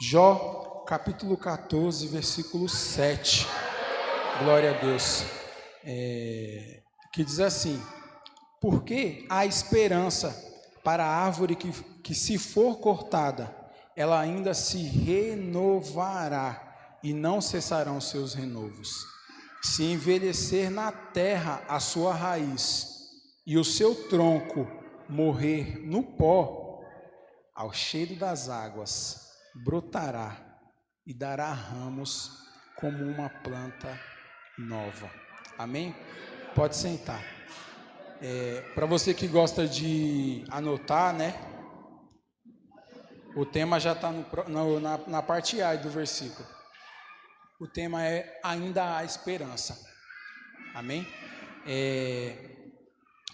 Jó, capítulo 14, versículo 7. Glória a Deus. Que diz assim: porque há esperança para a árvore que se for cortada, ela ainda se renovará e não cessarão seus renovos. Se envelhecer na terra a sua raiz e o seu tronco morrer no pó, ao cheiro das águas brotará e dará ramos como uma planta nova. Amém? Pode sentar. Para você que gosta de anotar, né? O tema já está na parte A do versículo. O tema é ainda há esperança. Amém?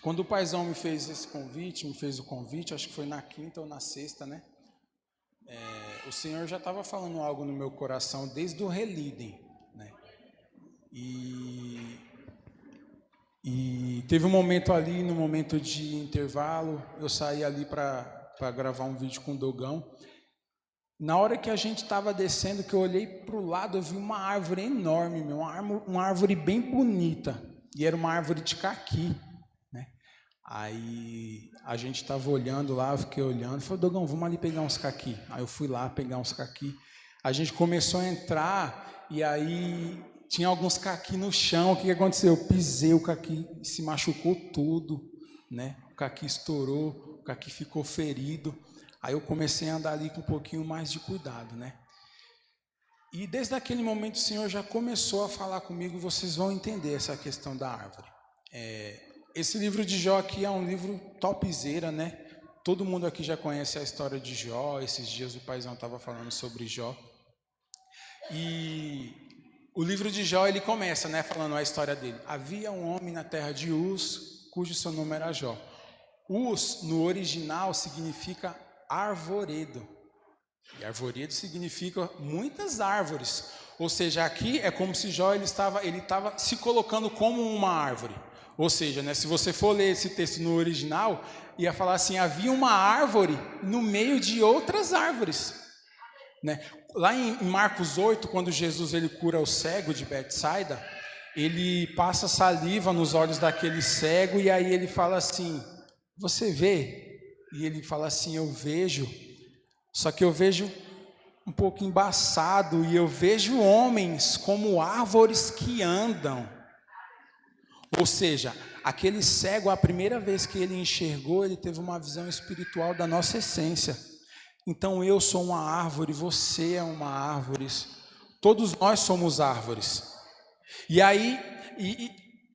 Quando o paizão me fez o convite, acho que foi na quinta ou na sexta, né? O Senhor já estava falando algo no meu coração desde o relíden, né? E teve um momento ali, no momento de intervalo, eu saí ali para gravar um vídeo com o Dogão. Na hora que a gente estava descendo, que eu olhei para o lado, eu vi uma árvore enorme, uma árvore bem bonita, e era uma árvore de caqui, né? Aí a gente estava olhando lá, eu fiquei olhando, falei: Dogão, vamos ali pegar uns caqui. Aí eu fui lá pegar uns caqui. A gente começou a entrar, e aí tinha alguns caqui no chão. O que aconteceu? Eu pisei, o caqui se machucou tudo, né? O caqui estourou, o caqui ficou ferido. Aí eu comecei a andar ali com um pouquinho mais de cuidado, né? E desde aquele momento o Senhor já começou a falar comigo. Vocês vão entender essa questão da árvore. Esse livro de Jó aqui é um livro topzera, né? Todo mundo aqui já conhece a história de Jó. Esses dias o paizão estava falando sobre Jó. E o livro de Jó, ele começa, né, falando a história dele. Havia um homem na terra de Uz, cujo seu nome era Jó. Uz, no original, significa arvoredo. E arvoredo significa muitas árvores. Ou seja, aqui é como se Jó ele estava se colocando como uma árvore. Ou seja, né, se você for ler esse texto no original, ia falar assim: havia uma árvore no meio de outras árvores, né? Lá em Marcos 8, quando Jesus ele cura o cego de Betsaida, ele passa saliva nos olhos daquele cego, e aí ele fala assim: você vê? E ele fala assim: eu vejo, só que eu vejo um pouco embaçado, e eu vejo homens como árvores que andam. Ou seja, aquele cego, a primeira vez que ele enxergou, ele teve uma visão espiritual da nossa essência. Então eu sou uma árvore, você é uma árvore, todos nós somos árvores. E aí,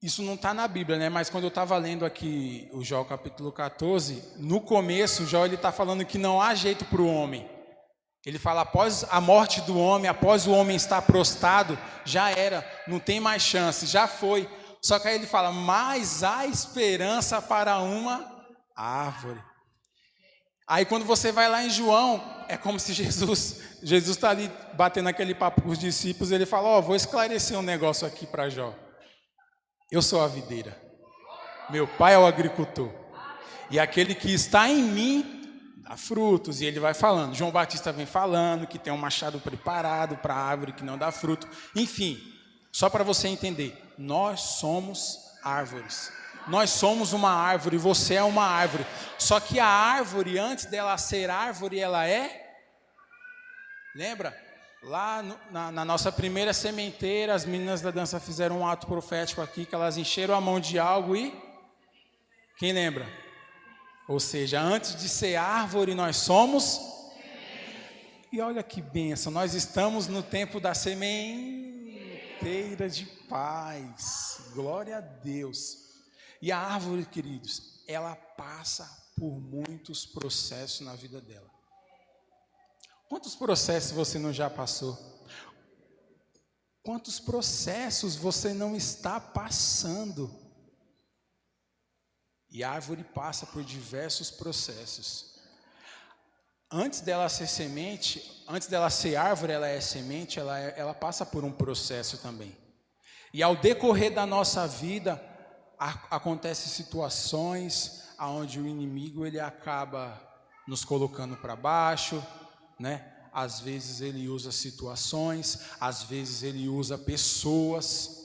isso não está na Bíblia, né? Mas quando eu estava lendo aqui o Jó capítulo 14, no começo o Jó está falando que não há jeito para o homem. Ele fala: após a morte do homem, após o homem estar prostrado, já era, não tem mais chance, já foi. Só que aí ele fala: mas há esperança para uma árvore. Aí quando você vai lá em João, é como se Jesus está ali batendo aquele papo com os discípulos. Ele fala: vou esclarecer um negócio aqui para Jó. Eu sou a videira, meu pai é o agricultor, e aquele que está em mim dá frutos. E ele vai falando, João Batista vem falando que tem um machado preparado para a árvore que não dá fruto. Enfim, só para você entender, nós somos árvores. Nós somos uma árvore, você é uma árvore. Só que a árvore, antes dela ser árvore, ela é... Lembra? Lá na nossa primeira sementeira, as meninas da dança fizeram um ato profético aqui, que elas encheram a mão de algo e... Quem lembra? Ou seja, antes de ser árvore, nós somos... E olha que bênção, nós estamos no tempo da sementeira de paz. Glória a Deus. E a árvore, queridos, ela passa por muitos processos na vida dela. Quantos processos você não já passou? Quantos processos você não está passando? E a árvore passa por diversos processos. Antes dela ser semente, antes dela ser árvore, ela é semente, ela passa por um processo também. E ao decorrer da nossa vida, acontecem situações onde o inimigo ele acaba nos colocando para baixo, né? às vezes Ele usa situações, às vezes Ele usa pessoas.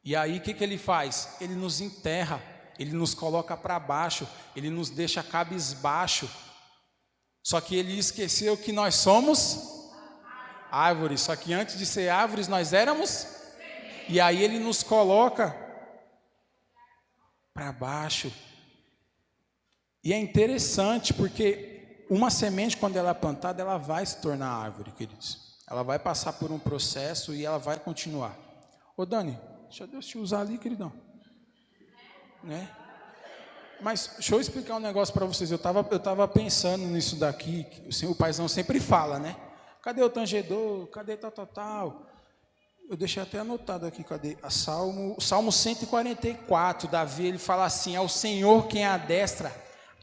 E aí o que Ele faz? Ele nos enterra, Ele nos coloca para baixo, Ele nos deixa cabisbaixo. Só que Ele esqueceu que nós somos árvores, só que antes de ser árvores nós éramos, e aí Ele nos coloca para baixo. E é interessante porque uma semente, quando ela é plantada, ela vai se tornar árvore, queridos. Ela vai passar por um processo e ela vai continuar. Ô Dani, deixa Deus te usar ali, queridão. Né? Mas deixa eu explicar um negócio para vocês. Eu tava pensando nisso daqui, que o paizão sempre fala, né? Cadê o tangedor? Cadê tal? Eu deixei até anotado aqui, cadê? Salmo 144, Davi, ele fala assim: é o Senhor quem adestra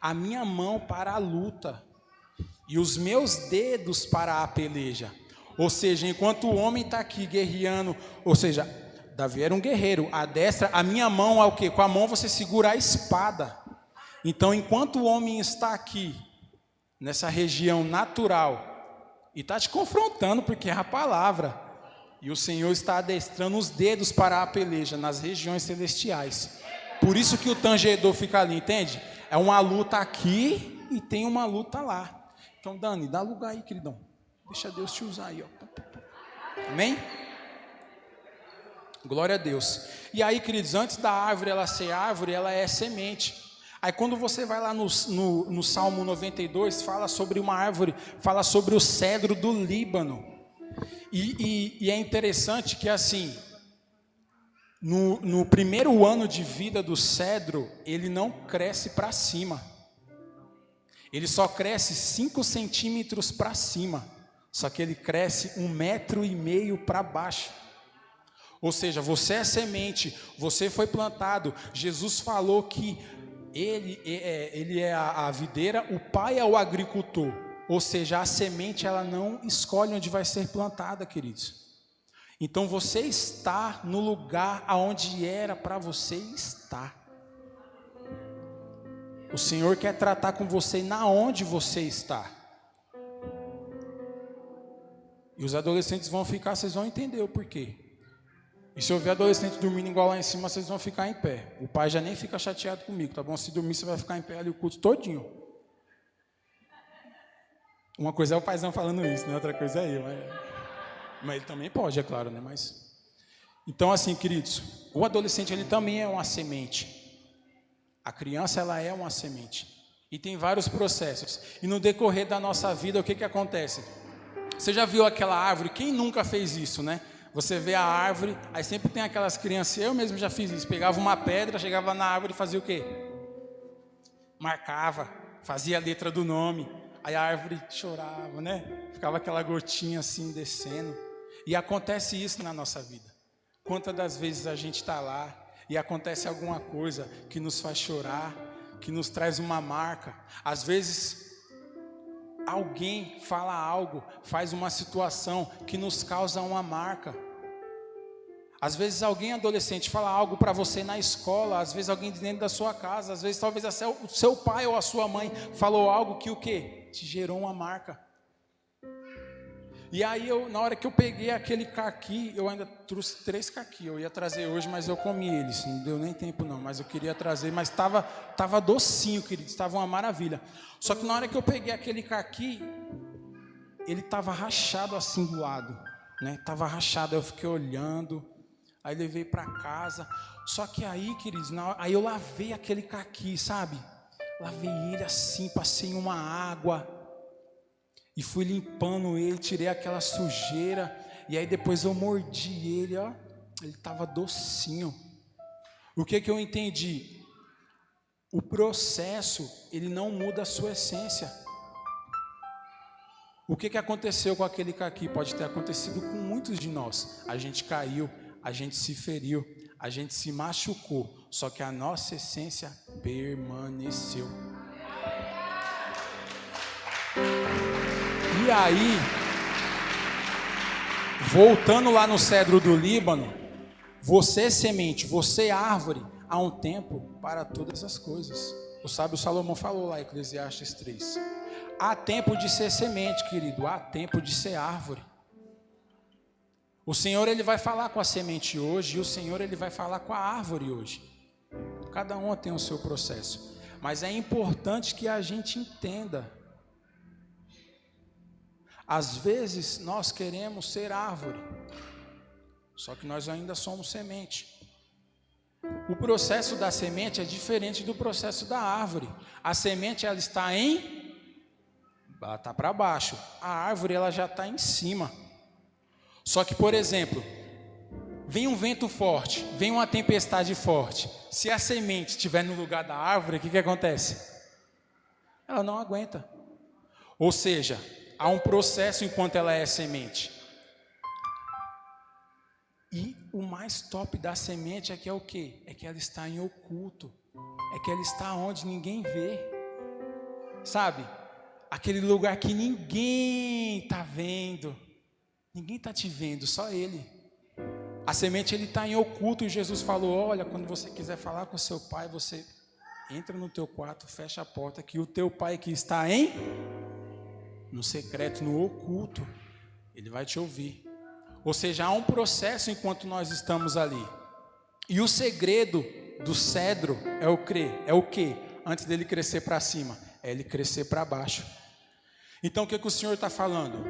a minha mão para a luta e os meus dedos para a peleja. Ou seja, enquanto o homem está aqui guerreando, ou seja, Davi era um guerreiro, adestra a minha mão é o quê? Com a mão você segura a espada. Então, enquanto o homem está aqui, nessa região natural, e está te confrontando, porque é a palavra, e o Senhor está adestrando os dedos para a peleja nas regiões celestiais. Por isso que o tangedor fica ali, entende? É uma luta aqui e tem uma luta lá. Então, Dani, dá lugar aí, queridão. Deixa Deus te usar aí, ó. Amém? Glória a Deus. E aí, queridos, antes da árvore ela ser árvore, ela é semente. Aí quando você vai lá no Salmo 92, fala sobre uma árvore, fala sobre o cedro do Líbano. E é interessante que assim, no primeiro ano de vida do cedro, ele não cresce para cima. Ele só cresce 5 centímetros para cima. Só que ele cresce 1,5 metros para baixo. Ou seja, você é semente, você foi plantado. Jesus falou que ele é a videira, o pai é o agricultor. Ou seja, a semente ela não escolhe onde vai ser plantada, queridos. Então você está no lugar aonde era para você estar. O Senhor quer tratar com você na onde você está. E os adolescentes vão ficar, vocês vão entender o porquê. E se eu ver adolescente dormindo igual lá em cima, vocês vão ficar em pé. O pai já nem fica chateado comigo, tá bom? Se dormir, você vai ficar em pé ali o culto todinho. Uma coisa é o paizão falando isso, né? Outra coisa é eu. Mas ele também pode, é claro, né? Então, assim, queridos, o adolescente, ele também é uma semente. A criança, ela é uma semente. E tem vários processos. E no decorrer da nossa vida, o que acontece? Você já viu aquela árvore? Quem nunca fez isso, né? Você vê a árvore, aí sempre tem aquelas crianças, eu mesmo já fiz isso, pegava uma pedra, chegava na árvore e fazia o quê? Marcava, fazia a letra do nome, aí a árvore chorava, né? Ficava aquela gotinha assim descendo. E acontece isso na nossa vida. Quantas das vezes a gente está lá e acontece alguma coisa que nos faz chorar, que nos traz uma marca. Às vezes alguém fala algo, faz uma situação que nos causa uma marca. Às vezes alguém adolescente fala algo para você na escola, às vezes alguém dentro da sua casa, às vezes talvez até o seu pai ou a sua mãe falou algo que o quê? Te gerou uma marca. E aí na hora que eu peguei aquele caqui, eu ainda trouxe 3 caqui, eu ia trazer hoje, mas eu comi eles, não deu nem tempo não, mas eu queria trazer, mas estava docinho, querido, estava uma maravilha. Só que na hora que eu peguei aquele caqui, ele estava rachado assim do lado, né? Estava rachado, eu fiquei olhando, aí levei para casa. Só que aí, queridos, aí eu lavei aquele caqui, sabe? Lavei ele assim, passei uma água e fui limpando ele, tirei aquela sujeira. E aí depois eu mordi ele, ó, ele estava docinho. O que eu entendi? O processo, ele não muda a sua essência. O que aconteceu com aquele caqui? Pode ter acontecido com muitos de nós. A gente caiu, a gente se feriu, a gente se machucou. Só que a nossa essência permaneceu. E aí, voltando lá no cedro do Líbano, você semente, você árvore, há um tempo para todas as coisas. O sábio Salomão falou lá em Eclesiastes 3. Há tempo de ser semente, querido, há tempo de ser árvore. O Senhor, Ele vai falar com a semente hoje, e o Senhor, Ele vai falar com a árvore hoje. Cada uma tem o seu processo. Mas é importante que a gente entenda. Às vezes, nós queremos ser árvore, só que nós ainda somos semente. O processo da semente é diferente do processo da árvore. A semente, ela está ela está para baixo. A árvore, ela já está em cima. Só que, por exemplo, vem um vento forte, vem uma tempestade forte. Se a semente estiver no lugar da árvore, o que acontece? Ela não aguenta. Ou seja, há um processo enquanto ela é semente. E o mais top da semente é que é o quê? É que ela está em oculto. É que ela está onde ninguém vê. Sabe? Aquele lugar que ninguém está vendo. Ninguém está te vendo, só Ele. A semente, ele está em oculto, e Jesus falou: olha, quando você quiser falar com seu pai, você entra no teu quarto, fecha a porta, que o teu pai que está no secreto, no oculto, ele vai te ouvir. Ou seja, há um processo enquanto nós estamos ali. E o segredo do cedro é o quê? Antes dele crescer para cima, é ele crescer para baixo. Então o que o Senhor está falando?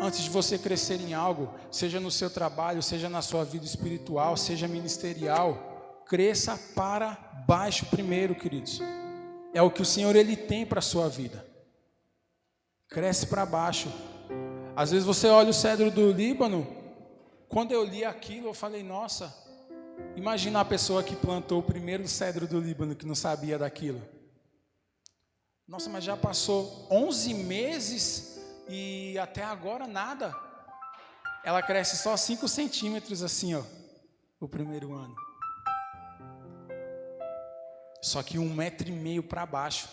Antes de você crescer em algo, seja no seu trabalho, seja na sua vida espiritual, seja ministerial, cresça para baixo primeiro, queridos. É o que o Senhor, Ele tem para a sua vida. Cresce para baixo. Às vezes você olha o cedro do Líbano. Quando eu li aquilo, eu falei: nossa, imagina a pessoa que plantou o primeiro cedro do Líbano, que não sabia daquilo. Nossa, mas já passou 11 meses e até agora nada. Ela cresce só 5 centímetros assim, ó, o primeiro ano. Só que 1,5 metro para baixo.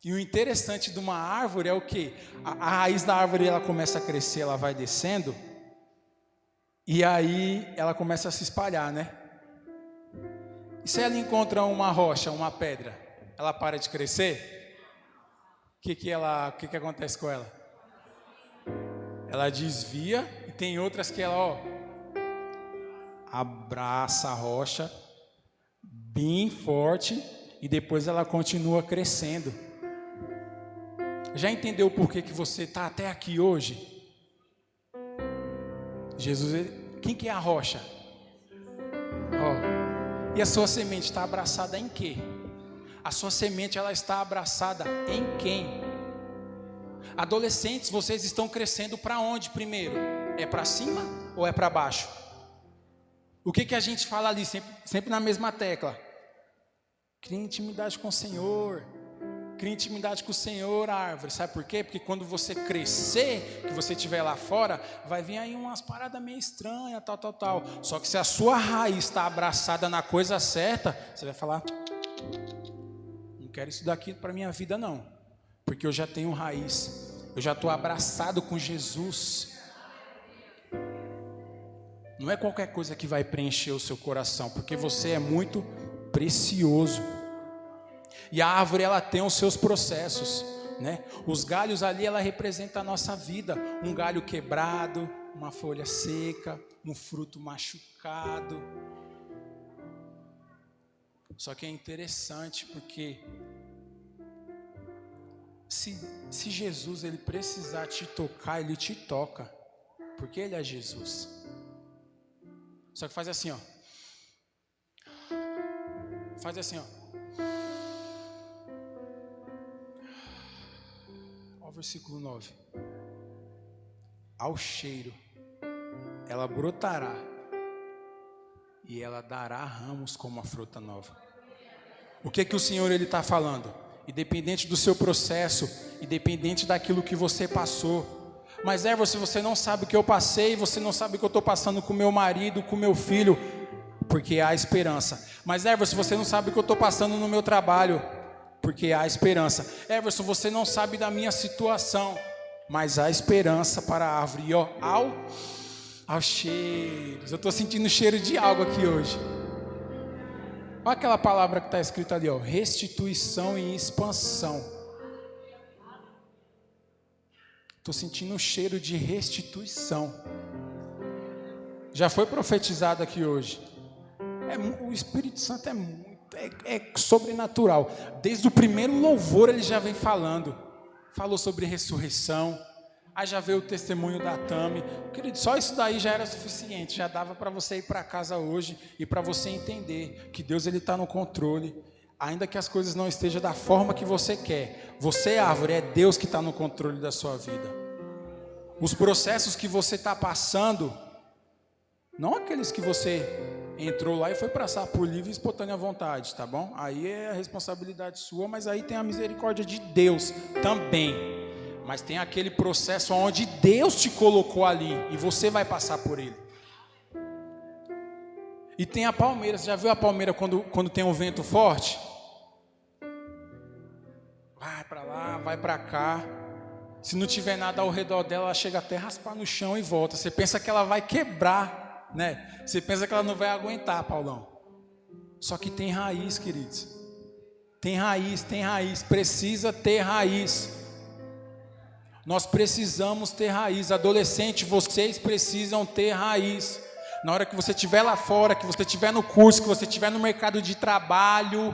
E o interessante de uma árvore é o quê? A raiz da árvore, ela começa a crescer, ela vai descendo, e aí ela começa a se espalhar, né? E se ela encontra uma rocha, uma pedra, ela para de crescer? O que acontece com ela? Ela desvia, e tem outras que ela, abraça a rocha bem forte, e depois ela continua crescendo. Já entendeu o porquê que você está até aqui hoje? Jesus, quem que é a rocha? E a sua semente está abraçada em quê? A sua semente, ela está abraçada em quem? Adolescentes, vocês estão crescendo para onde primeiro? É para cima ou é para baixo? O que a gente fala ali, sempre na mesma tecla? Cria intimidade com o Senhor. Cria intimidade com o Senhor, árvore. Sabe por quê? Porque quando você crescer, que você estiver lá fora, vai vir aí umas paradas meio estranhas, tal. Só que se a sua raiz está abraçada na coisa certa, você vai falar: não quero isso daqui para minha vida não. Porque eu já tenho raiz. Eu já estou abraçado com Jesus. Não é qualquer coisa que vai preencher o seu coração, porque você é muito precioso. E a árvore, ela tem os seus processos, né? Os galhos ali, ela representa a nossa vida. Um galho quebrado, uma folha seca, um fruto machucado. Só que é interessante porque se Jesus, ele precisar te tocar, ele te toca, porque ele é Jesus. Só que faz assim, ó. Faz assim, ó. Olha o versículo 9. Ao cheiro, ela brotará, e ela dará ramos como a fruta nova. O que o Senhor, ele está falando? Independente do seu processo, independente daquilo que você passou. Mas se você não sabe o que eu passei, você não sabe o que eu estou passando com meu marido, com meu filho, porque há esperança. Mas se você não sabe o que eu estou passando no meu trabalho, porque há esperança. Everson, você não sabe da minha situação, mas há esperança para a árvore. E ao cheiro, eu estou sentindo cheiro de algo aqui hoje. Olha aquela palavra que está escrita ali, restituição e expansão. Estou sentindo um cheiro de restituição. Já foi profetizado aqui hoje. O Espírito Santo é sobrenatural. Desde o primeiro louvor ele já vem falando. Falou sobre ressurreição. Aí já veio o testemunho da Tami. Querido, só isso daí já era suficiente. Já dava para você ir para casa hoje e para você entender que Deus está no controle. Ainda que as coisas não estejam da forma que você quer. Você, árvore, é Deus que está no controle da sua vida. Os processos que você está passando, não aqueles que você entrou lá e foi passar por livre e espontânea vontade, tá bom? Aí é a responsabilidade sua, mas aí tem a misericórdia de Deus também. Mas tem aquele processo onde Deus te colocou ali e você vai passar por ele. E tem a palmeira, você já viu a palmeira quando tem um vento forte? Vai para lá, vai para cá. Se não tiver nada ao redor dela, ela chega até a raspar no chão e volta. Você pensa que ela vai quebrar, né? Você pensa que ela não vai aguentar, Paulão. Só que tem raiz, queridos. Tem raiz, precisa ter raiz. Nós precisamos ter raiz. Adolescente, vocês precisam ter raiz. Na hora que você estiver lá fora, que você estiver no curso, que você estiver no mercado de trabalho,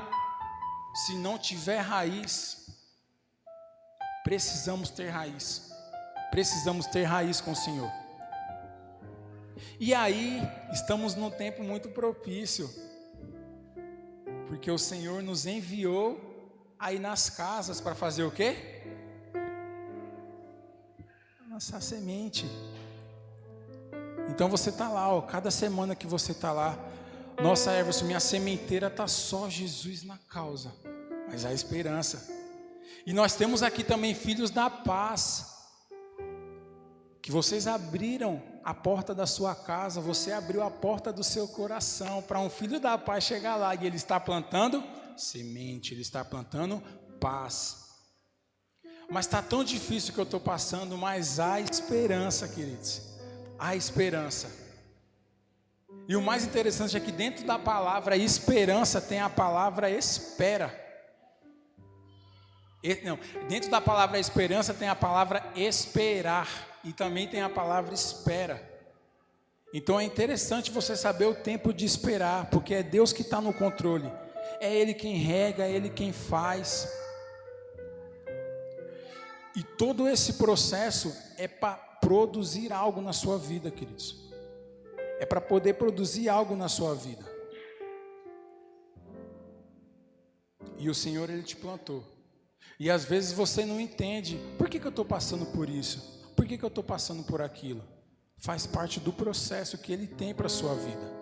se não tiver raiz, precisamos ter raiz. Precisamos ter raiz com o Senhor. E aí, estamos num tempo muito propício, porque o Senhor nos enviou aí nas casas para fazer o quê? Lançar semente. Então você está lá, ó, cada semana que você está lá, nossa, Everson, minha sementeira está só Jesus na causa, mas há esperança. E nós temos aqui também filhos da paz, que vocês abriram a porta da sua casa, você abriu a porta do seu coração para um filho da paz chegar lá e ele está plantando semente, ele está plantando paz. Mas está tão difícil que eu estou passando, mas há esperança, queridos, há esperança. E o mais interessante é que dentro da palavra esperança tem a palavra espera. Não, dentro da palavra esperança tem a palavra esperar e também tem a palavra espera. Então é interessante você saber o tempo de esperar, porque é Deus que está no controle, é Ele quem rega, é Ele quem faz. E todo esse processo é para produzir algo na sua vida, queridos. É para poder produzir algo na sua vida. E o Senhor, Ele te plantou. E às vezes você não entende, por que eu estou passando por isso? Por que eu estou passando por aquilo? Faz parte do processo que Ele tem para a sua vida.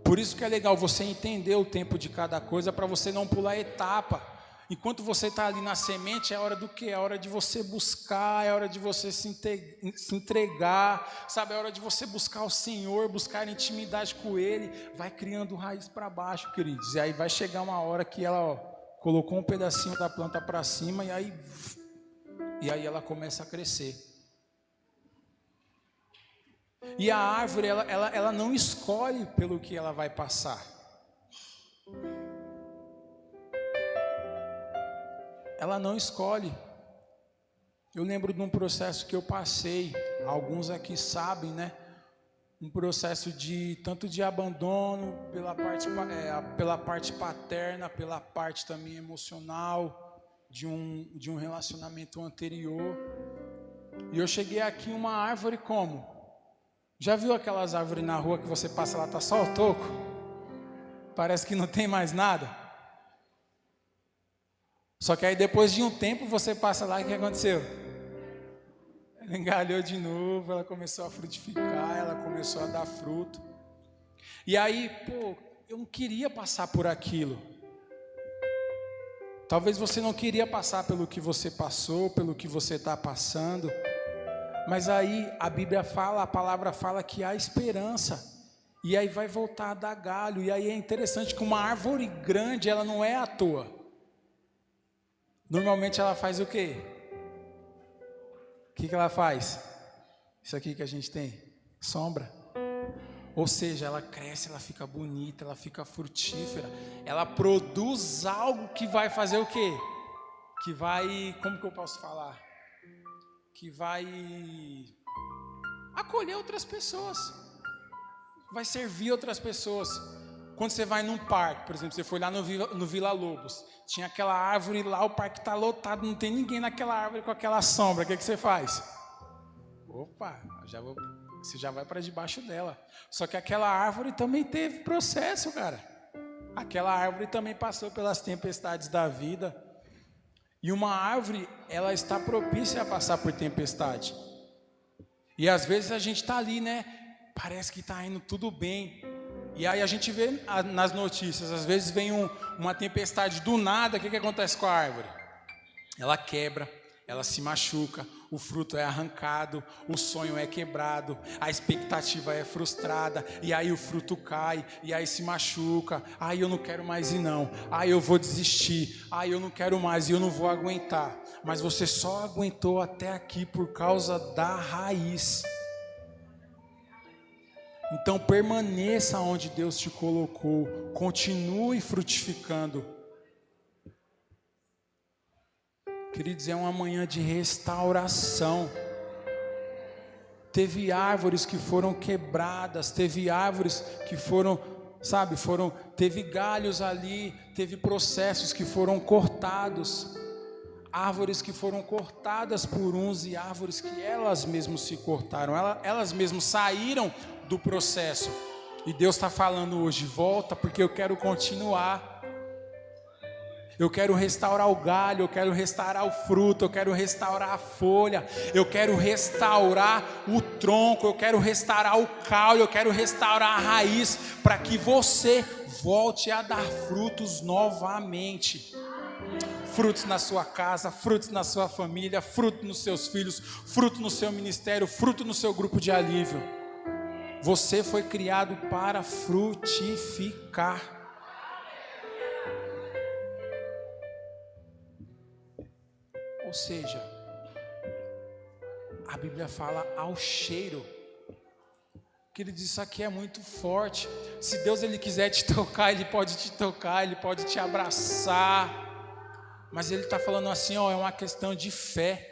Por isso que é legal você entender o tempo de cada coisa, para você não pular etapa. Enquanto você está ali na semente, é hora do quê? É hora de você buscar, é hora de você se entregar, sabe? É hora de você buscar o Senhor, buscar intimidade com Ele. Vai criando raiz para baixo, queridos. E aí vai chegar uma hora que ela, ó, colocou um pedacinho da planta para cima e aí ela começa a crescer. E a árvore, ela não escolhe pelo que ela vai passar. Ela não escolhe. Eu lembro de um processo que eu passei, alguns aqui sabem, né? Um processo tanto de abandono pela parte paterna, pela parte também emocional de um relacionamento anterior. E eu cheguei aqui uma árvore como? Já viu aquelas árvores na rua que você passa lá, tá só o toco? Parece que não tem mais nada. Só que aí depois de um tempo você passa lá e o que aconteceu? Ela engalhou de novo, ela começou a frutificar, ela começou a dar fruto. E aí, eu não queria passar por aquilo. Talvez você não queria passar pelo que você passou, pelo que você está passando. Mas aí a Bíblia fala, a palavra fala que há esperança. E aí vai voltar a dar galho. E aí é interessante que uma árvore grande, ela não é à toa. Normalmente ela faz o quê? O que ela faz? Isso aqui que a gente tem, sombra. Ou seja, ela cresce, ela fica bonita, ela fica frutífera. Ela produz algo que vai fazer o quê? Que vai, como que eu posso falar? que vai acolher outras pessoas, vai servir outras pessoas. Quando você vai num parque, por exemplo, você foi lá no Vila Lobos, tinha aquela árvore lá, o parque está lotado, não tem ninguém naquela árvore com aquela sombra, o que você faz? Opa, você já vai para debaixo dela. Só que aquela árvore também teve processo, cara. Aquela árvore também passou pelas tempestades da vida. E uma árvore, ela está propícia a passar por tempestade. E às vezes a gente está ali, né? Parece que está indo tudo bem. E aí a gente vê nas notícias, às vezes vem uma tempestade do nada, o que acontece com a árvore? Ela quebra, ela se machuca, o fruto é arrancado, o sonho é quebrado, a expectativa é frustrada, e aí o fruto cai, e aí se machuca, aí eu não quero mais ir não, aí eu vou desistir, aí eu não quero mais e eu não vou aguentar. Mas você só aguentou até aqui por causa da raiz. Então permaneça onde Deus te colocou, continue frutificando. Queridos, é uma manhã de restauração. Teve árvores que foram quebradas, teve árvores que foram, teve galhos ali, teve processos que foram cortados, árvores que foram cortadas por uns e árvores que elas mesmas se cortaram, elas mesmas saíram do processo. E Deus está falando hoje, volta porque eu quero continuar. Eu quero restaurar o galho, eu quero restaurar o fruto, eu quero restaurar a folha, eu quero restaurar o tronco, eu quero restaurar o caule, eu quero restaurar a raiz, para que você volte a dar frutos novamente. Frutos na sua casa, frutos na sua família, fruto nos seus filhos, fruto no seu ministério, fruto no seu grupo de alívio. Você foi criado para frutificar. Ou seja, a Bíblia fala ao cheiro. Que ele diz, isso aqui é muito forte. Se Deus ele quiser te tocar, ele pode te tocar, ele pode te abraçar. Mas ele está falando assim, é uma questão de fé.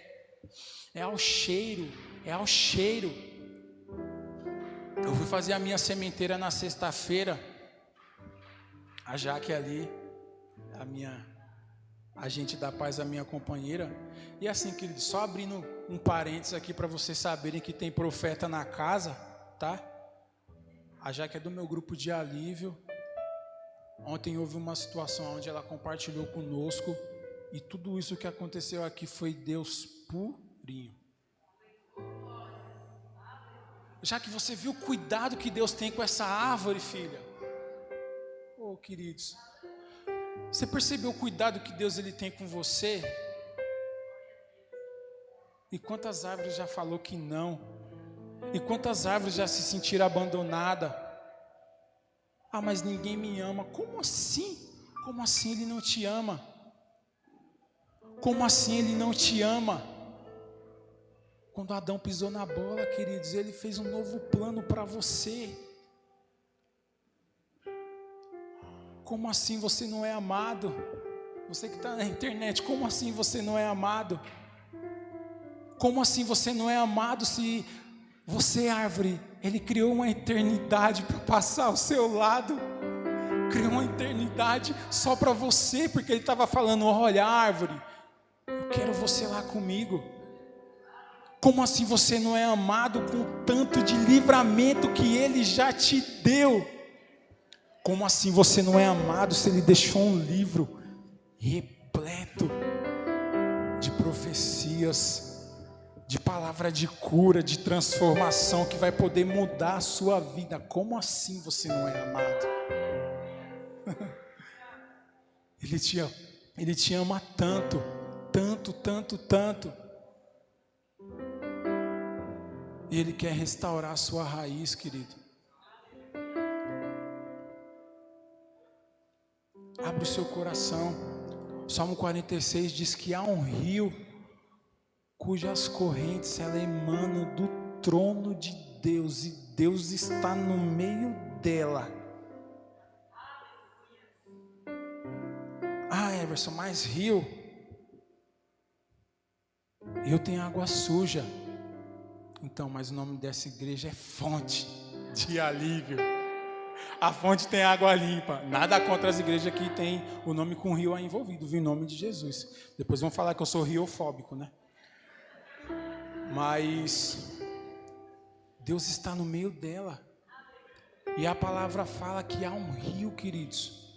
É ao cheiro, é ao cheiro. Eu fui fazer a minha sementeira na sexta-feira. A Jaque ali, a gente da paz, a minha companheira. E assim, querido, só abrindo um parênteses aqui para vocês saberem que tem profeta na casa, tá? A Jaque é do meu grupo de alívio. Ontem houve uma situação onde ela compartilhou conosco e tudo isso que aconteceu aqui foi Deus purinho. Já que você viu o cuidado que Deus tem com essa árvore, filha. Oh, queridos, você percebeu o cuidado que Deus ele tem com você? E quantas árvores já falou que não? E quantas árvores já se sentiram abandonadas? Ah, mas ninguém me ama. Como assim? Como assim ele não te ama? Como assim ele não te ama? Quando Adão pisou na bola, queridos, ele fez um novo plano para você. Como assim você não é amado? Você que está na internet, como assim você não é amado? Como assim você não é amado se você, árvore, ele criou uma eternidade para passar ao seu lado? Criou uma eternidade só para você, porque ele estava falando, olha, árvore, eu quero você lá comigo. Como assim você não é amado com o tanto de livramento que ele já te deu? Como assim você não é amado se ele deixou um livro repleto de profecias, de palavra de cura, de transformação que vai poder mudar a sua vida? Como assim você não é amado? Ele te ama tanto, tanto, tanto, tanto. E ele quer restaurar a sua raiz, querido. Abre o seu coração. Salmo 46 diz que há um rio cujas correntes ela emanam do trono de Deus e Deus está no meio dela. Ah, Everson, mas rio? Eu tenho água suja. Então, mas o nome dessa igreja é Fonte de Alívio. A fonte tem água limpa. Nada contra as igrejas que tem o nome com rio aí envolvido, viu? Em nome de Jesus. Depois vão falar que eu sou riofóbico, né? Mas Deus está no meio dela. E a palavra fala que há um rio, queridos.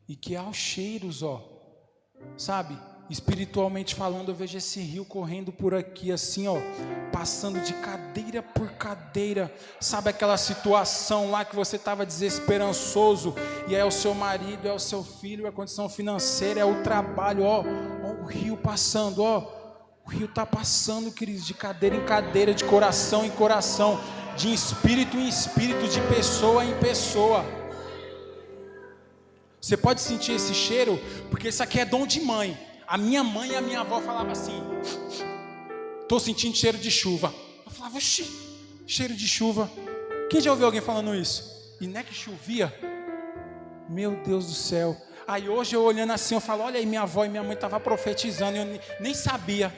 E que há os cheiros, ó. Sabe? Espiritualmente falando, eu vejo esse rio correndo por aqui assim, ó, passando de cadeira por cadeira. Sabe aquela situação lá que você estava desesperançoso, e é o seu marido, é o seu filho, é a condição financeira, é o trabalho, ó o rio passando, ó. O rio está passando, queridos, de cadeira em cadeira, de coração em coração, de espírito em espírito, de pessoa em pessoa. Você pode sentir esse cheiro, porque isso aqui é dom de mãe. A minha mãe e a minha avó falavam assim: estou sentindo cheiro de chuva. Eu falava: oxi, cheiro de chuva. Quem já ouviu alguém falando isso? E não é que chovia? Meu Deus do céu. Aí hoje eu olhando assim, eu falo: olha aí, minha avó e minha mãe estavam profetizando, e eu nem sabia.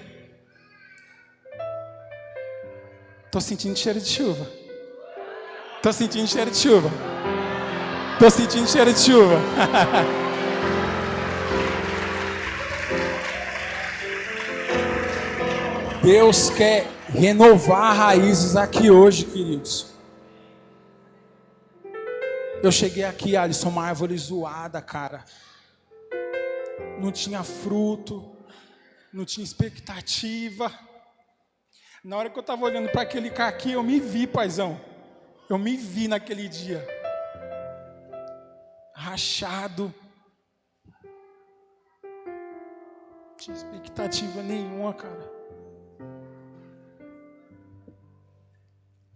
Estou sentindo cheiro de chuva. Estou sentindo cheiro de chuva. Estou sentindo cheiro de chuva. Deus quer renovar raízes aqui hoje, queridos. Eu cheguei aqui, Alisson, uma árvore zoada, cara. Não tinha fruto, não tinha expectativa. Na hora que eu estava olhando para aquele caqui, eu me vi, paizão. Eu me vi naquele dia. Rachado. Não tinha expectativa nenhuma, cara.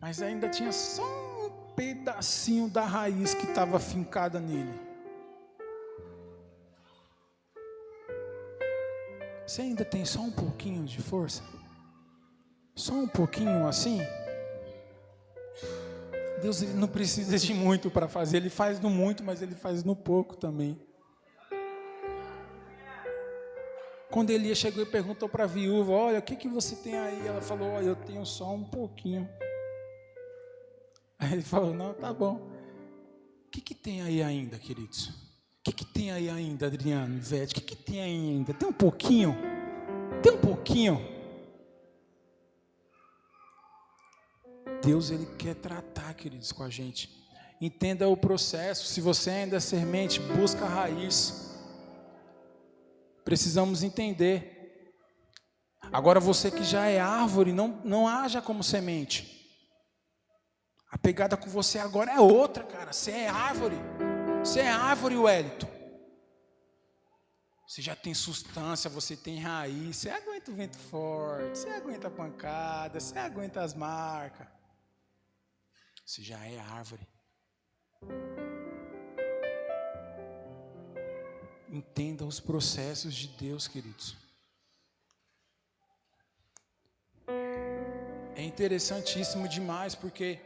Mas ainda tinha só um pedacinho da raiz que estava fincada nele. Você ainda tem só um pouquinho de força? Só um pouquinho assim? Deus, ele não precisa de muito para fazer. Ele faz no muito, mas ele faz no pouco também. Quando Elias chegou e perguntou para a viúva: olha, o que você tem aí? Ela falou: olha, eu tenho só um pouquinho. Aí ele falou: não, tá bom. O que tem aí ainda, queridos? O que tem aí ainda, Adriano, Ivete? O que tem aí ainda? Tem um pouquinho? Tem um pouquinho? Deus, ele quer tratar, queridos, com a gente. Entenda o processo. Se você ainda é semente, busca a raiz. Precisamos entender. Agora, você que já é árvore, não haja como semente. A pegada com você agora é outra, cara. Você é árvore. Você é árvore, Wellington. Você já tem substância, você tem raiz. Você aguenta o vento forte, você aguenta a pancada, você aguenta as marcas. Você já é árvore. Entenda os processos de Deus, queridos. É interessantíssimo demais, porque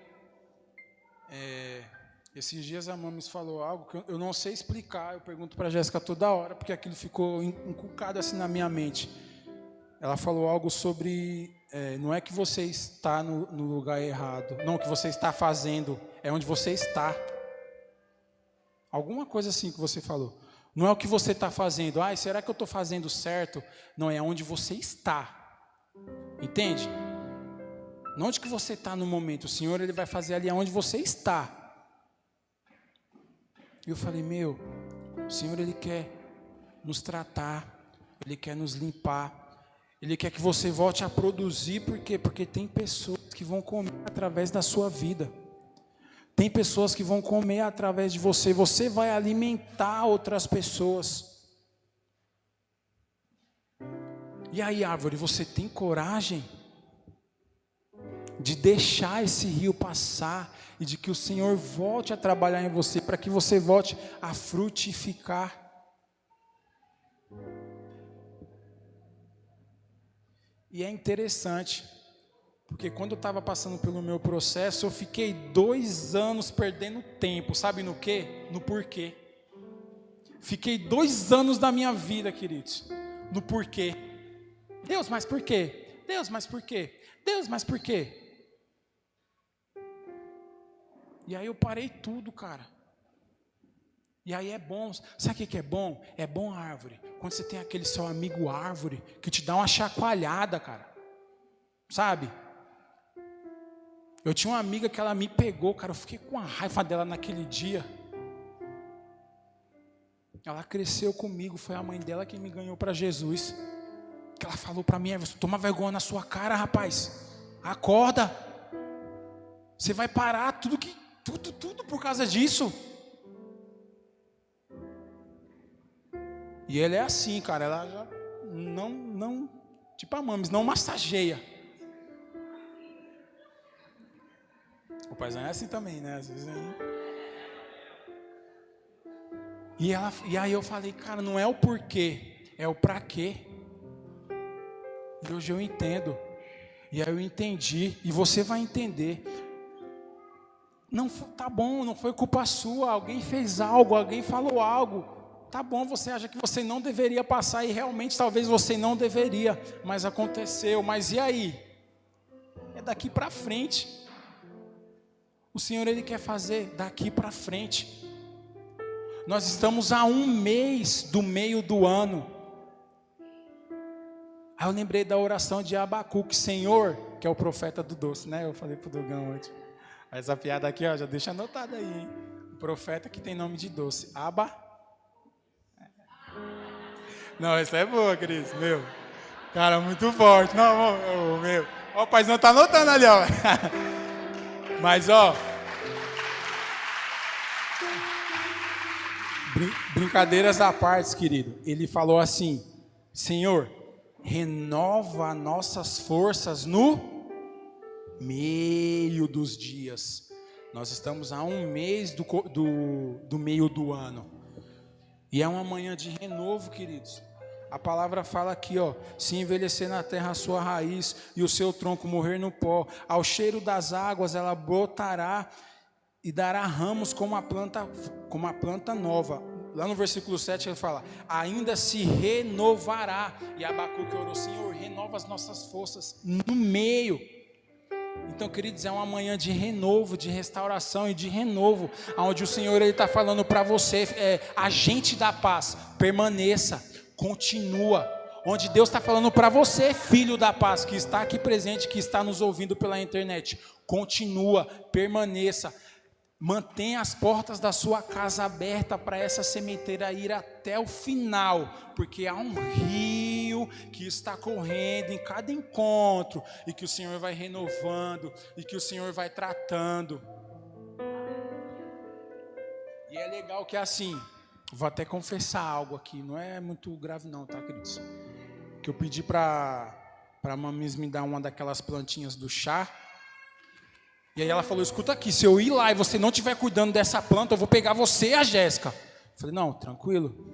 esses dias a Mames falou algo que eu não sei explicar. Eu pergunto para a Jéssica toda hora, porque aquilo ficou inculcado assim na minha mente. Ela falou algo sobre, não é que você está no lugar errado, não, o que você está fazendo, é onde você está. Alguma coisa assim que você falou. Não é o que você está fazendo, será que eu estou fazendo certo? Não, é onde você está. Entende? Não onde que você está no momento. O Senhor, ele vai fazer ali onde você está. E eu falei: o Senhor, ele quer nos tratar, ele quer nos limpar, ele quer que você volte a produzir. Por quê? Porque tem pessoas que vão comer através da sua vida. Tem pessoas que vão comer através de você. Você vai alimentar outras pessoas. E aí, árvore, você tem coragem de deixar esse rio passar e de que o Senhor volte a trabalhar em você, para que você volte a frutificar? E é interessante, porque quando eu estava passando pelo meu processo, eu fiquei 2 anos perdendo tempo. Sabe no quê? No porquê. Fiquei 2 anos da minha vida, queridos, no porquê. Deus, mas por quê? Deus, mas por quê? Deus, mas por quê? E aí eu parei tudo, cara. E aí é bom, sabe o que é bom? É bom a árvore. Quando você tem aquele seu amigo árvore, que te dá uma chacoalhada, cara. Sabe? Eu tinha uma amiga que ela me pegou, cara, eu fiquei com a raiva dela naquele dia. Ela cresceu comigo, foi a mãe dela que me ganhou para Jesus. Que ela falou para mim, Everson, toma vergonha na sua cara, rapaz. Acorda. Você vai parar tudo por causa disso. E ele é assim, cara, ela já não, tipo a Mames, não massageia. O paizão é assim também, né? Às vezes E aí eu falei, cara, não é o porquê, é o pra quê. E hoje eu entendo. E aí eu entendi, e você vai entender. Não, tá bom, não foi culpa sua, alguém fez algo, alguém falou algo. Tá bom, você acha que você não deveria passar e realmente talvez você não deveria, mas aconteceu. Mas e aí? É daqui para frente. O Senhor, Ele quer fazer daqui para frente. Nós estamos a 1 mês do meio do ano. Aí eu lembrei da oração de Abacuque, Senhor, que é o profeta do doce, né? Eu falei pro Dogão ontem. Essa piada aqui, ó, já deixa anotada aí, hein? O profeta que tem nome de doce, Não, essa é boa, Cris, meu. Cara, muito forte. Não, meu. Ó, o paizão tá anotando ali, ó. Mas, ó. Brincadeiras à parte, querido. Ele falou assim, Senhor, renova nossas forças no meio dos dias. Nós estamos a 1 mês do meio do ano. E é uma manhã de renovo, queridos. A palavra fala aqui, ó, se envelhecer na terra a sua raiz e o seu tronco morrer no pó, ao cheiro das águas ela brotará e dará ramos como a planta nova. Lá no versículo 7 ele fala, ainda se renovará. E Abacuque orou, Senhor, renova as nossas forças no meio. Então, queridos, é uma manhã de renovo, de restauração e de renovo, onde o Senhor está falando para você, agente da paz, permaneça, continua. Onde Deus está falando para você, filho da paz, que está aqui presente, que está nos ouvindo pela internet, continua, permaneça. Mantenha as portas da sua casa abertas para essa sementeira ir até o final, porque há um rio que está correndo em cada encontro, e que o Senhor vai renovando, e que o Senhor vai tratando. E é legal que é assim, vou até confessar algo aqui, não é muito grave não, tá, queridos? Que eu pedi para a Mamis me dar uma daquelas plantinhas do chá. E aí ela falou, escuta aqui, se eu ir lá e você não estiver cuidando dessa planta, eu vou pegar você e a Jéssica. Eu falei, não, tranquilo.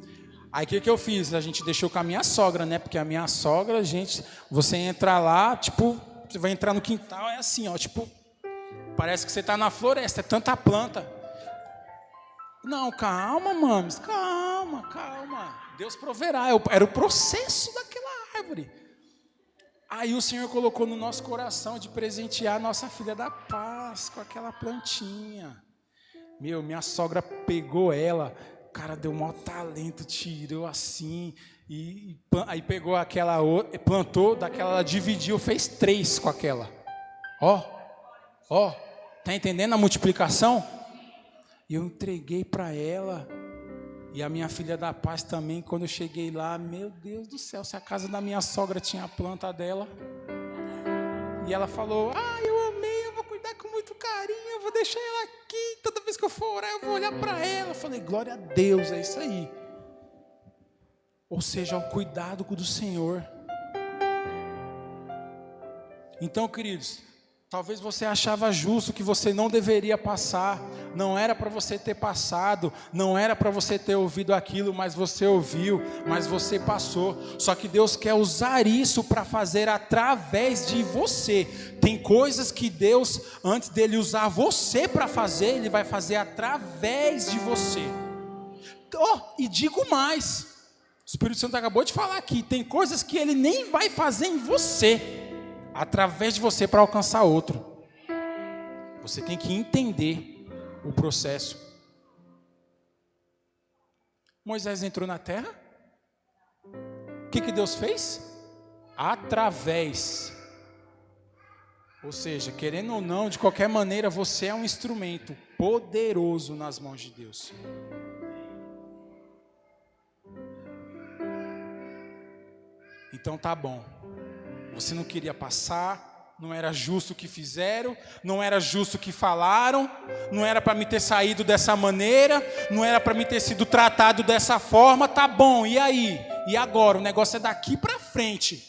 Aí o que eu fiz? A gente deixou com a minha sogra, né? Porque a minha sogra, gente, você entra lá, tipo, você vai entrar no quintal, é assim, ó, tipo, parece que você está na floresta, é tanta planta. Não, calma, mames, calma. Deus proverá, era o processo daquela árvore. Aí o Senhor colocou no nosso coração de presentear a nossa filha da paz com aquela plantinha. Minha sogra pegou ela, cara, deu um maior talento, tirou assim, aí pegou aquela outra, plantou, daquela ela dividiu, fez 3 com aquela. Ó, tá entendendo a multiplicação? E eu entreguei para ela. E a minha filha da paz também, quando eu cheguei lá, meu Deus do céu, se a casa da minha sogra tinha a planta dela. E ela falou, eu amei, eu vou cuidar com muito carinho, eu vou deixar ela aqui, toda vez que eu for orar, eu vou olhar para ela. Eu falei, glória a Deus, é isso aí. Ou seja, o cuidado do Senhor. Então, queridos, talvez você achava justo que você não deveria passar, não era para você ter passado, não era para você ter ouvido aquilo, mas você ouviu, mas você passou. Só que Deus quer usar isso para fazer através de você. Tem coisas que Deus, antes dele usar você para fazer, Ele vai fazer através de você. E digo mais, o Espírito Santo acabou de falar aqui, tem coisas que Ele nem vai fazer em você. através de você para alcançar outro. Você tem que entender o processo. Moisés entrou na terra. O que Deus fez? Através. Ou seja, querendo ou não, de qualquer maneira, você é um instrumento poderoso nas mãos de Deus. Então tá bom. Você não queria passar, não era justo o que fizeram, não era justo o que falaram, não era para me ter saído dessa maneira, não era para me ter sido tratado dessa forma, tá bom, e aí? E agora? O negócio é daqui para frente.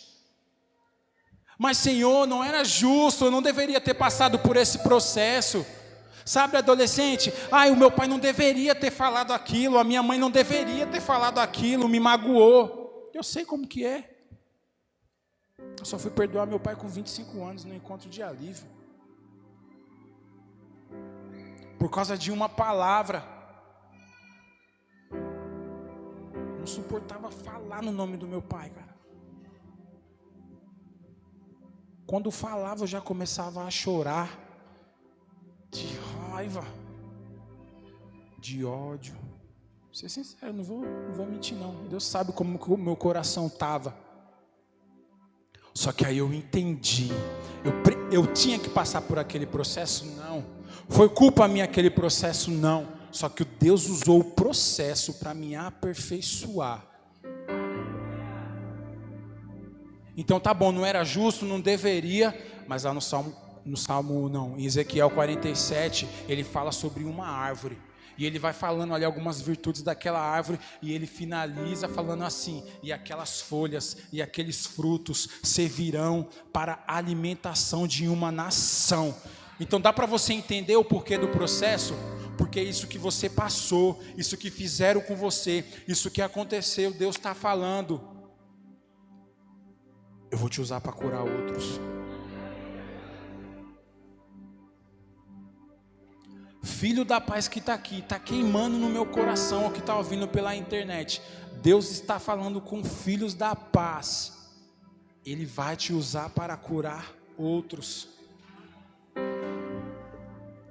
Mas Senhor, não era justo, eu não deveria ter passado por esse processo. Sabe, adolescente? O meu pai não deveria ter falado aquilo, a minha mãe não deveria ter falado aquilo, me magoou. Eu sei como que é. Eu só fui perdoar meu pai com 25 anos no encontro de alívio. Por causa de uma palavra. Não suportava falar no nome do meu pai, cara. Quando falava, eu já começava a chorar. De raiva. De ódio. Vou ser sincero, não vou mentir não. Deus sabe como o meu coração estava. Só que aí eu entendi. Eu tinha que passar por aquele processo? Não. Foi culpa minha aquele processo? Não. Só que Deus usou o processo para me aperfeiçoar. Então tá bom, não era justo, não deveria, mas lá em Ezequiel 47, ele fala sobre uma árvore. E ele vai falando ali algumas virtudes daquela árvore, e ele finaliza falando assim: e aquelas folhas e aqueles frutos servirão para a alimentação de uma nação. Então dá para você entender o porquê do processo? Porque isso que você passou, isso que fizeram com você, isso que aconteceu, Deus está falando: eu vou te usar para curar outros. Filho da paz que está aqui, está queimando no meu coração, o que está ouvindo pela internet. Deus está falando com filhos da paz. Ele vai te usar para curar outros.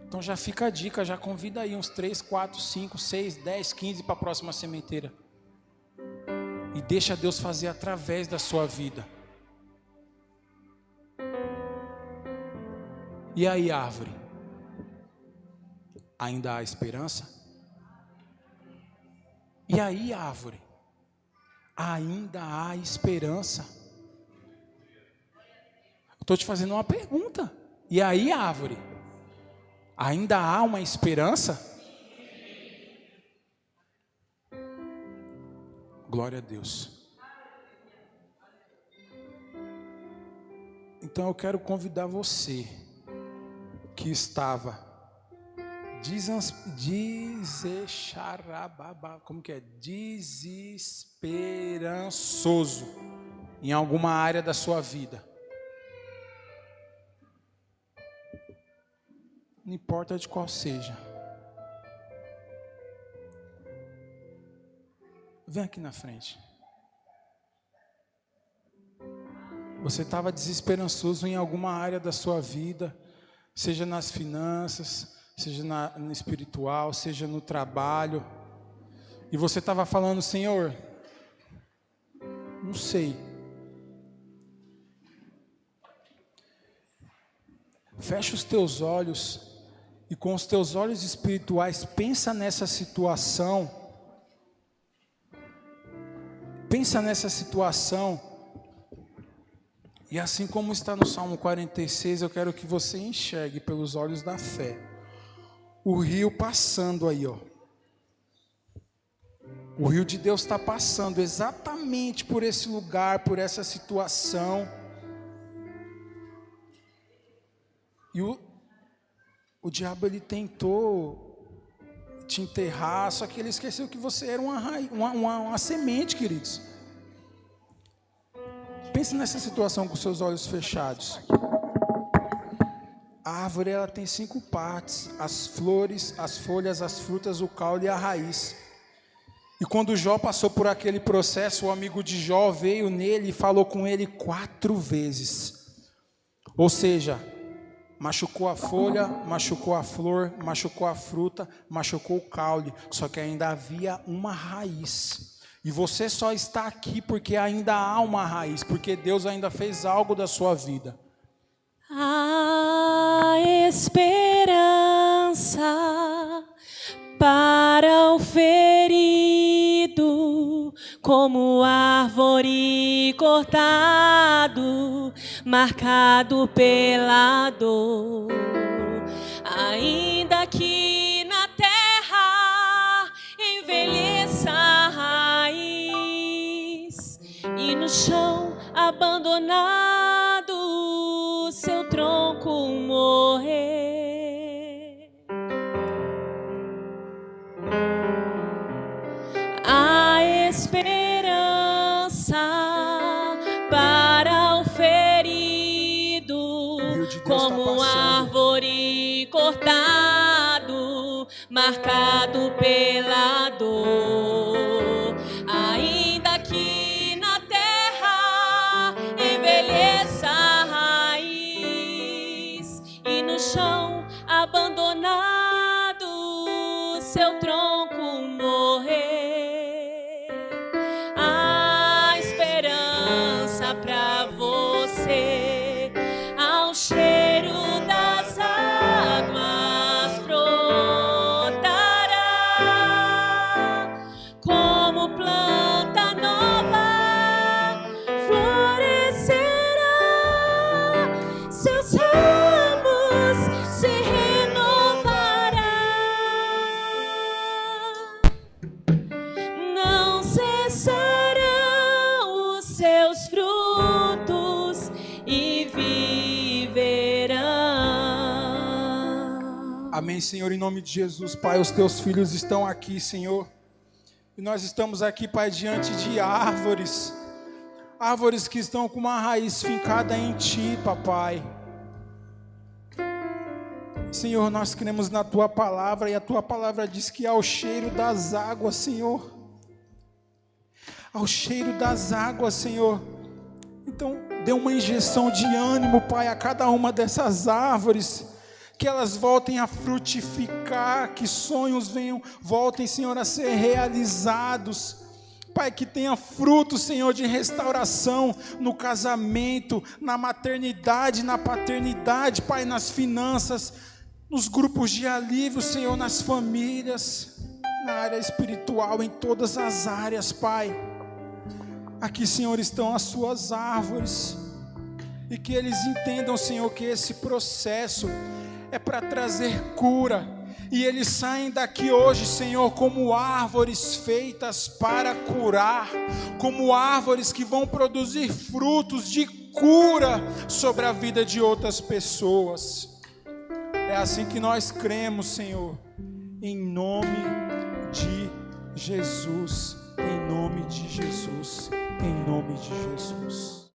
Então já fica a dica, já convida aí uns 3, 4, 5, 6, 10, 15 para a próxima sementeira. E deixa Deus fazer através da sua vida. E aí, árvore? Ainda há esperança? E aí, árvore? Ainda há esperança? Estou te fazendo uma pergunta. E aí, árvore? Ainda há uma esperança? Glória a Deus. Então eu quero convidar você que estava desesperançoso em alguma área da sua vida. Não importa de qual seja. Vem aqui na frente. Você estava desesperançoso em alguma área da sua vida, seja nas finanças, seja no espiritual, seja no trabalho. E você estava falando: Senhor, não sei. Fecha os teus olhos e com os teus olhos espirituais pensa nessa situação. Pensa nessa situação. E assim como está no Salmo 46, eu quero que você enxergue pelos olhos da fé o rio passando aí, ó. O rio de Deus está passando exatamente por esse lugar, por essa situação. E o diabo, ele tentou te enterrar, só que ele esqueceu que você era uma semente, queridos. Pense nessa situação com seus olhos fechados. A árvore, ela tem 5 partes: as flores, as folhas, as frutas, o caule e a raiz. E quando Jó passou por aquele processo, o amigo de Jó veio nele e falou com ele 4 vezes. Ou seja, machucou a folha, machucou a flor, machucou a fruta, machucou o caule, só que ainda havia uma raiz. E você só está aqui porque ainda há uma raiz, porque Deus ainda fez algo da sua vida. A esperança para o ferido, como árvore cortado, marcado pela dor. Ainda que na terra envelheça a raiz e no chão abandonado seu tronco morrer. A esperança para o ferido, como árvore cortado, marcado pela dor. Ainda que na terra envelheça a raiz e no chão abandonado seu tronco morrer. A esperança pra você, ao cheiro das águas brotará, como planta nova florescerá, seus ramos se renovará. Não cessarão os seus frutos e viverão. Amém, Senhor, em nome de Jesus. Pai, os teus filhos estão aqui, Senhor. E nós estamos aqui, Pai, diante de árvores. Árvores que estão com uma raiz fincada em Ti, Papai. Senhor, nós cremos na Tua palavra, e a Tua palavra diz que ao cheiro das águas, Senhor. Ao cheiro das águas, Senhor. Então, dê uma injeção de ânimo, Pai, a cada uma dessas árvores, que elas voltem a frutificar, que sonhos voltem, Senhor, a ser realizados. Pai, que tenha fruto, Senhor, de restauração no casamento, na maternidade, na paternidade, Pai, nas finanças, nos grupos de alívio, Senhor, nas famílias, na área espiritual, em todas as áreas, Pai. Aqui, Senhor, estão as suas árvores, e que eles entendam, Senhor, que esse processo é para trazer cura, e eles saem daqui hoje, Senhor, como árvores feitas para curar, como árvores que vão produzir frutos de cura sobre a vida de outras pessoas. É assim que nós cremos, Senhor, em nome de Jesus, em nome de Jesus, em nome de Jesus.